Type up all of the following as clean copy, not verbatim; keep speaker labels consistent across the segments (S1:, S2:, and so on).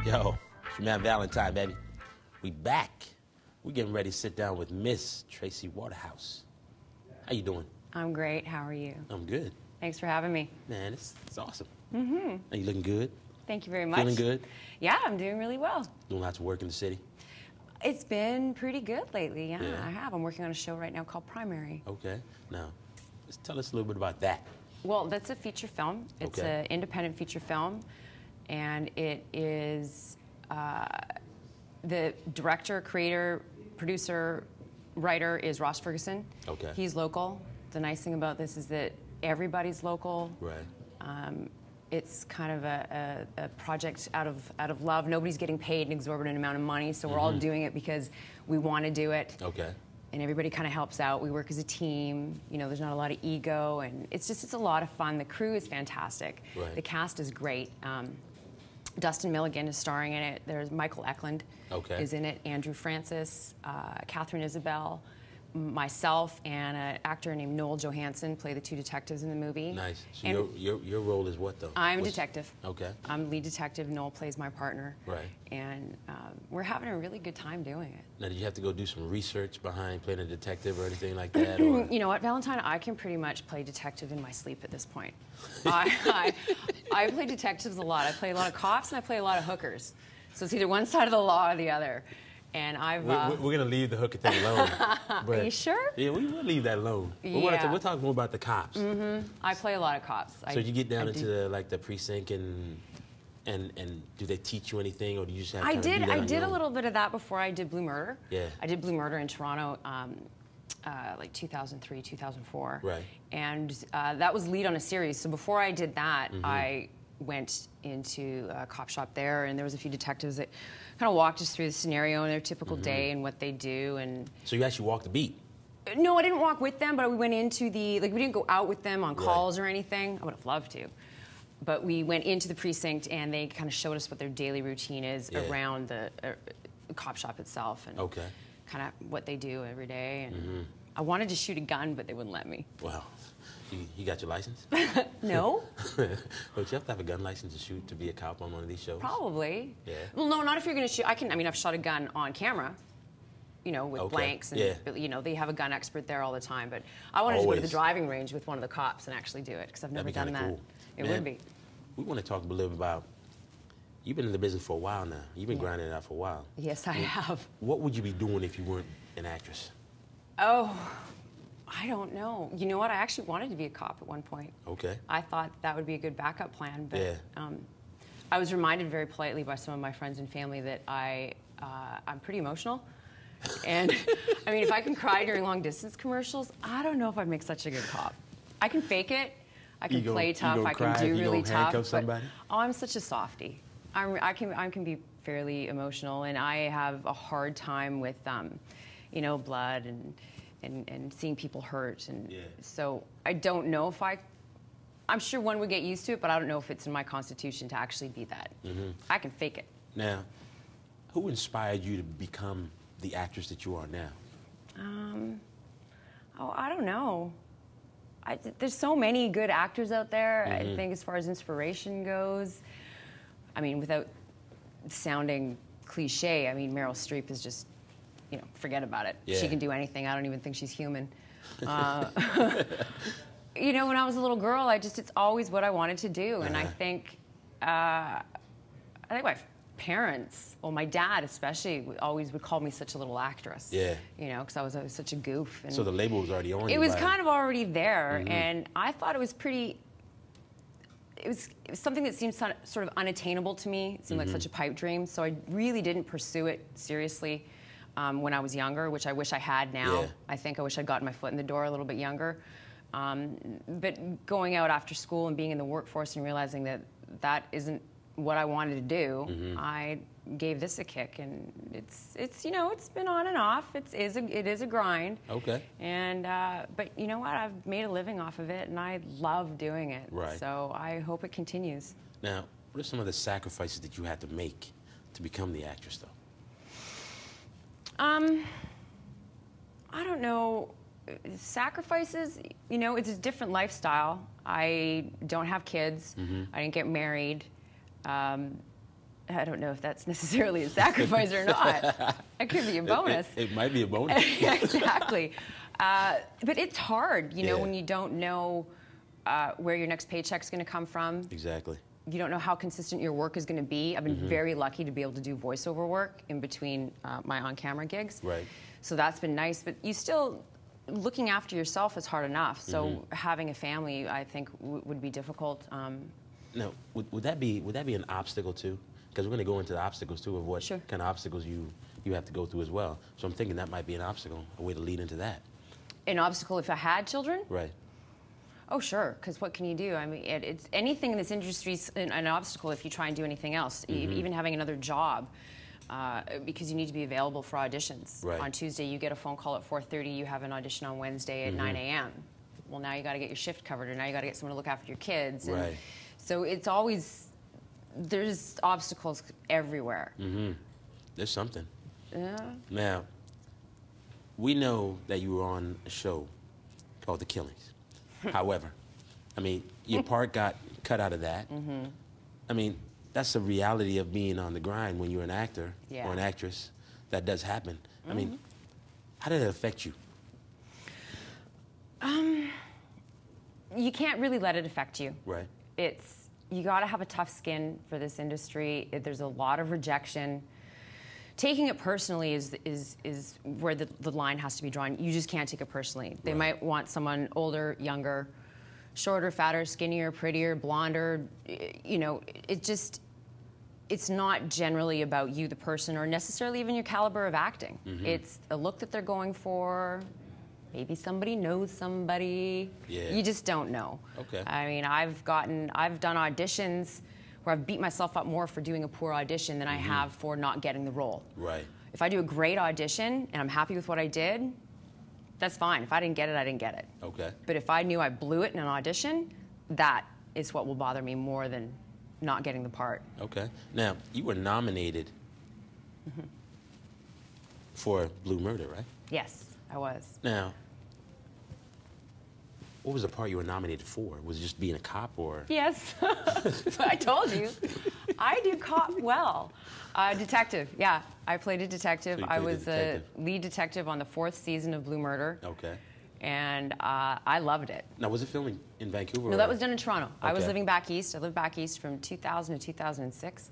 S1: Yo, it's your man Valentine, baby. We back. We getting ready to sit down with Miss Tracy Waterhouse. How you doing?
S2: I'm great. How are you?
S1: I'm good.
S2: Thanks for having me.
S1: Man, it's awesome.
S2: Mm-hmm.
S1: Are you looking good?
S2: Thank you very much.
S1: Feeling good?
S2: Yeah, I'm doing really well.
S1: Doing lots of work in the city?
S2: It's been pretty good lately, yeah.
S1: Yeah.
S2: I have. I'm working on a show right now called Primary.
S1: Okay. Now, let's tell us a little bit about that.
S2: Well, that's a feature film. It's
S1: Okay.
S2: an independent feature film, and it is the director, creator, producer, writer is Ross Ferguson.
S1: Okay.
S2: He's local. The nice thing about this is that everybody's local.
S1: Right.
S2: It's kind of a project out of love. Nobody's getting paid an exorbitant amount of money, so we're all doing it because we want to do it.
S1: Okay.
S2: And everybody kind of helps out. We work as a team. You know, there's not a lot of ego, and it's a lot of fun. The crew is fantastic.
S1: Right.
S2: The cast is great. Dustin Milligan is starring in it. There's Michael Eklund is in it. Andrew Francis, Catherine Isabel, myself, and an actor named Noel Johansson play the two detectives in the movie.
S1: Nice. So your role is what, though?
S2: I'm a detective.
S1: Okay.
S2: I'm lead detective. Noel plays my partner.
S1: Right.
S2: And we're having a really good time doing it.
S1: Now, did you have to go do some research behind playing a detective or anything like that? Or?
S2: You know what, Valentine? I can pretty much play detective in my sleep at this point. I play detectives a lot. I play a lot of cops and I play a lot of hookers. So it's either one side of the law or the other. And I've...
S1: We're going to leave the hooker thing alone.
S2: Are you sure?
S1: Yeah, we will leave that alone.
S2: Yeah.
S1: We'll talk more about the cops.
S2: I play a lot of cops.
S1: So you get down into the precinct and do they teach you anything, or do you just have to do that
S2: I
S1: on
S2: did
S1: your
S2: a
S1: own?
S2: little bit of that before I did Blue Murder.
S1: Yeah.
S2: I did Blue Murder in Toronto, like 2003, 2004.
S1: Right.
S2: And that was lead on a series. So before I did that, I went into a cop shop there, and there was a few detectives that kind of walked us through the scenario and their typical day and what they do. And
S1: So you actually walked the beat?
S2: no, I didn't walk with them, but we went into we didn't go out with them on calls or anything. I would have loved to. But we went into the precinct, and they kind of showed us what their daily routine is around the cop shop itself, and kind of what they do every day. And I wanted to shoot a gun, but they wouldn't let me.
S1: Wow. You got your license?
S2: No.
S1: Don't you have to have a gun license to be a cop on one of these shows?
S2: Probably.
S1: Yeah.
S2: Well, no, not if you're going to shoot. I've shot a gun on camera, you know, with blanks. And, you know, they have a gun expert there all the time. But I wanted to go to the driving range with one of the cops and actually do it, because I've never done that.
S1: Cool.
S2: It would be.
S1: We want to talk a little bit about, you've been in the business for a while now. You've been grinding it out for a while.
S2: Yes, I have.
S1: What would you be doing if you weren't an actress?
S2: Oh, I don't know. You know what? I actually wanted to be a cop at one point.
S1: Okay.
S2: I thought that would be a good backup plan, but I was reminded very politely by some of my friends and family that I'm pretty emotional. And I mean, if I can cry during long distance commercials, I don't know if I'd make such a good cop. I can fake it. I can play tough. I can do really tough. But, I'm such a softie. I can be fairly emotional, and I have a hard time with you know, blood and seeing people hurt, and so I don't know if I'm sure one would get used to it, but I don't know if it's in my constitution to actually be that. I can fake it. Now,
S1: who inspired you to become the actress that you are now?
S2: Oh, I don't know. There's so many good actors out there. I think as far as inspiration goes, I mean, without sounding cliche, I mean, Meryl Streep is just, you know, forget about it.
S1: Yeah.
S2: She can do anything. I don't even think she's human. You know, when I was a little girl, it's always what I wanted to do. And I think my parents, well, my dad especially, always would call me such a little actress. Yeah. You know, because I was such a goof. And
S1: so the label was already on you.
S2: It was kind of already there, and I thought it was pretty. It was something that seemed sort of unattainable to me. It seemed like such a pipe dream, so I really didn't pursue it seriously when I was younger, which I wish I had now. I think I wish I'd gotten my foot in the door a little bit younger. But going out after school and being in the workforce and realizing that that isn't what I wanted to do, I gave this a kick, and it's you know, it's been on and off. It is a grind. Okay. And but you know what? I've made a living off of it, and I love doing it. Right. So I hope it continues.
S1: Now, what are some of the sacrifices that you had to make to become the actress, though?
S2: I don't know. Sacrifices, you know, it's a different lifestyle. I don't have kids. I didn't get married. I don't know if that's necessarily a sacrifice or not. It could be a bonus.
S1: It might be a bonus.
S2: Exactly. But it's hard, you know, when you don't know where your next paycheck's going to come from.
S1: Exactly.
S2: You don't know how consistent your work is going to be. I've been very lucky to be able to do voiceover work in between my on-camera gigs.
S1: Right.
S2: So that's been nice. But you still, looking after yourself is hard enough. So having a family, I think, would be difficult.
S1: Now, would that be an obstacle too? Because we're going to go into the obstacles too of what kind of obstacles you have to go through as well. So I'm thinking that might be an obstacle, a way to lead into that.
S2: An obstacle if I had children?
S1: Right.
S2: Oh, sure, because what can you do? I mean, it's anything in this industry is an obstacle if you try and do anything else, even having another job, because you need to be available for auditions.
S1: Right.
S2: On Tuesday, you get a phone call at 4:30, you have an audition on Wednesday at 9 a.m. Well, now you got to get your shift covered, or now you got to get someone to look after your kids. And
S1: right.
S2: So it's always, there's obstacles everywhere.
S1: There's something.
S2: Yeah.
S1: Now, we know that you were on a show called The Killings. However, I mean, your part got cut out of that. I mean, that's the reality of being on the grind when you're an actor or an actress. That does happen. I mean, how did it affect you?
S2: You can't really let it affect you.
S1: Right.
S2: You got to have a tough skin for this industry. There's a lot of rejection. Taking it personally is where the line has to be drawn. You just can't take it personally. They might want someone older, younger, shorter, fatter, skinnier, prettier, blonder. You know, it's not generally about you, the person, or necessarily even your caliber of acting. It's a look that they're going for. Maybe somebody knows somebody.
S1: Yeah.
S2: You just don't know.
S1: Okay.
S2: I mean, I've done auditions where I've beat myself up more for doing a poor audition than I have for not getting the role.
S1: Right.
S2: If I do a great audition and I'm happy with what I did, that's fine. If I didn't get it, I didn't get it.
S1: Okay.
S2: But if I knew I blew it in an audition, that is what will bother me more than not getting the part.
S1: Okay. Now, you were nominated for Blue Murder, right?
S2: Yes, I was.
S1: Now, what was the part you were nominated for? Was it just being a cop, or?
S2: Yes. I told you. I do cop well. Detective, yeah. I played a detective.
S1: So
S2: I was the lead detective on the 4th season of Blue Murder.
S1: Okay.
S2: And I loved it.
S1: Now, was it filming in Vancouver?
S2: No, that was done in Toronto.
S1: Okay.
S2: I was living back east. I lived back east from 2000 to 2006.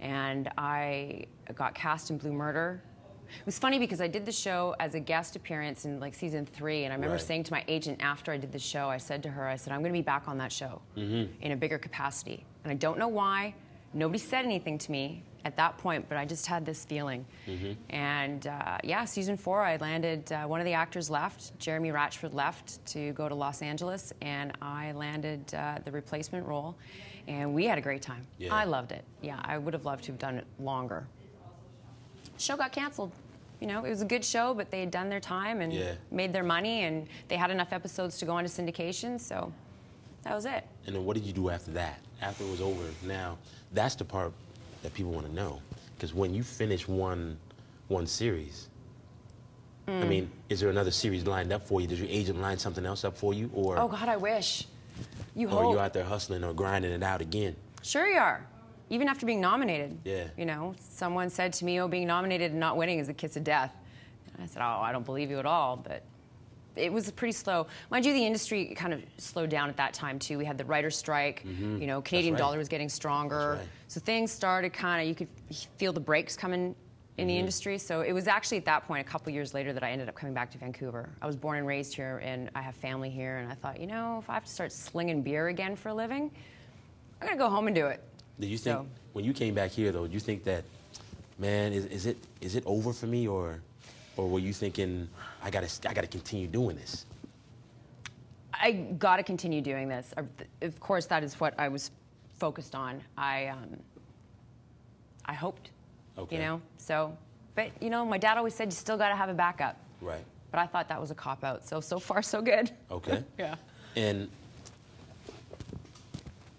S2: And I got cast in Blue Murder. It was funny because I did the show as a guest appearance in like season 3, and I remember saying to my agent after I did the show, I said to her, I said, I'm going to be back on that show in a bigger capacity. And I don't know why. Nobody said anything to me at that point, but I just had this feeling. And yeah, season 4, I landed, one of the actors left, Jeremy Ratchford left to go to Los Angeles, and I landed the replacement role, and we had a great time.
S1: Yeah.
S2: I loved it. Yeah, I would have loved to have done it longer. The show got canceled. You know, it was a good show, but they had done their time and made their money, and they had enough episodes to go into syndication, so that was it.
S1: And then what did you do after that? After it was over, now, that's the part that people want to know. Because when you finish one series, I mean, is there another series lined up for you? Does your agent line something else up for you? Or,
S2: oh, God, I wish. You
S1: or
S2: hope.
S1: are you out there hustling or grinding it out again?
S2: Sure you are. Even after being nominated.
S1: Yeah.
S2: You know, someone said to me, oh, being nominated and not winning is the kiss of death. And I said, oh, I don't believe you at all. But it was pretty slow. Mind you, the industry kind of slowed down at that time, too. We had the writer's strike. You know, Canadian dollar was getting stronger. So things started kind of, you could feel the brakes coming in the industry. So it was actually at that point, a couple years later, that I ended up coming back to Vancouver. I was born and raised here, and I have family here. And I thought, you know, if I have to start slinging beer again for a living, I'm going to go home and do it.
S1: Did you think, when you came back here, though, did you think that, man, is it over for me, or were you thinking, I gotta continue doing this?
S2: I gotta continue doing this. Of course, that is what I was focused on. I hoped, you know. So, but you know, my dad always said you still gotta have a backup.
S1: Right.
S2: But I thought that was a cop-out. So far, so good.
S1: Okay.
S2: Yeah.
S1: And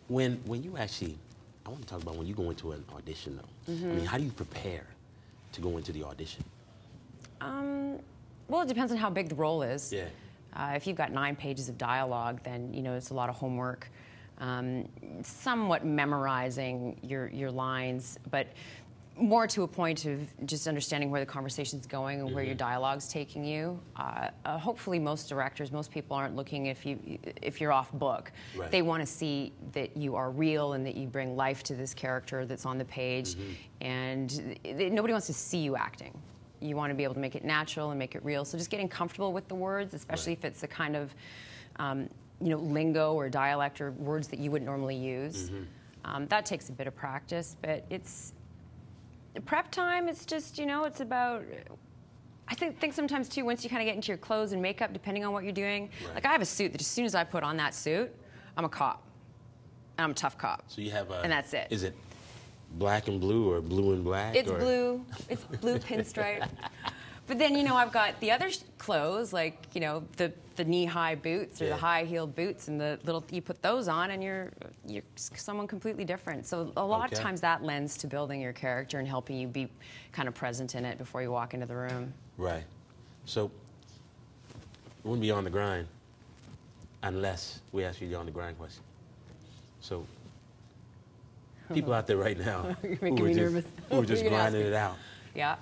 S1: when you actually, I want to talk about when you go into an audition, though. I mean, how do you prepare to go into the audition?
S2: Well, it depends on how big the role is.
S1: Yeah.
S2: If you've got 9 pages of dialogue, then, you know, it's a lot of homework. somewhat memorizing your lines, but more to a point of just understanding where the conversation's going and where your dialogue's taking you. Hopefully most directors, most people aren't looking if you're off book.
S1: Right.
S2: They want to see that you are real and that you bring life to this character that's on the page. And nobody wants to see you acting. You want to be able to make it natural and make it real. So just getting comfortable with the words, especially if it's a kind of you know, lingo or dialect or words that you wouldn't normally use. That takes a bit of practice, but it's prep time. It's just, you know, it's about, I think sometimes too, once you kind of get into your clothes and makeup, depending on what you're doing, like I have a suit that as soon as I put on that suit, I'm a cop. And I'm a tough cop.
S1: So you have a...
S2: And that's it.
S1: Is it black and blue or blue and black?
S2: It's blue. It's blue pinstripe. But then, you know, I've got the other clothes, like, you know, the knee-high boots or the high-heeled boots, and the little, you put those on and you're someone completely different. So a lot of times that lends to building your character and helping you be kind of present in it before you walk into the room.
S1: Right. So it wouldn't be on the grind unless we ask you the on the grind question. So people out there right now
S2: You're making me nervous.
S1: who are just grinding it out.
S2: Yeah.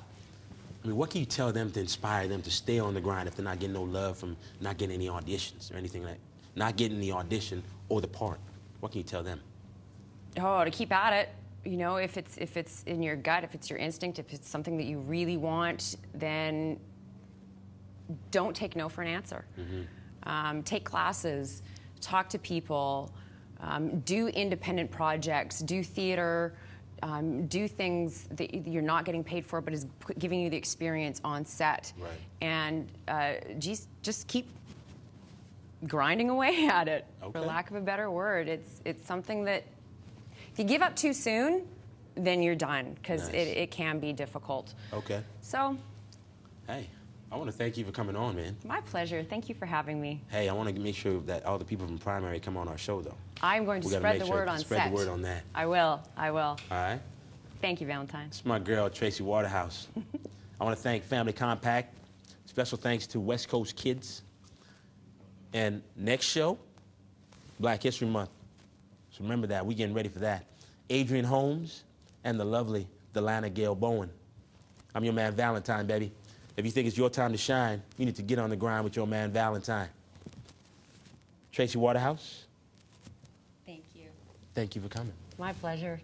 S1: I mean, what can you tell them to inspire them to stay on the grind if they're not getting no love from not getting any auditions or anything like that? Not getting the audition or the part. What can you tell them?
S2: Oh, to keep at it. You know, if it's in your gut, if it's your instinct, if it's something that you really want, then don't take no for an answer. Take classes, talk to people, do independent projects, do theater, do things that you're not getting paid for but is giving you the experience on set.
S1: Right.
S2: And just keep grinding away at it, for lack of a better word. It's something that if you give up too soon, then you're done, because it can be difficult. Okay. So.
S1: Hey, I want to thank you for coming on, man.
S2: My pleasure. Thank you for having me.
S1: Hey, I want to make sure that all the people from Primary come on our show, though.
S2: I'm going to spread the word on set.
S1: Spread the word on that.
S2: I will. I will.
S1: All right.
S2: Thank you, Valentine.
S1: It's my girl, Tracy Waterhouse. I want to thank Family Compact. Special thanks to West Coast Kids. And next show, Black History Month. So remember that. We're getting ready for that. Adrian Holmes and the lovely Delana Gale Bowen. I'm your man, Valentine, baby. If you think it's your time to shine, you need to get on the grind with your man, Valentine. Tracy Waterhouse.
S2: Thank you.
S1: Thank you for coming.
S2: My pleasure.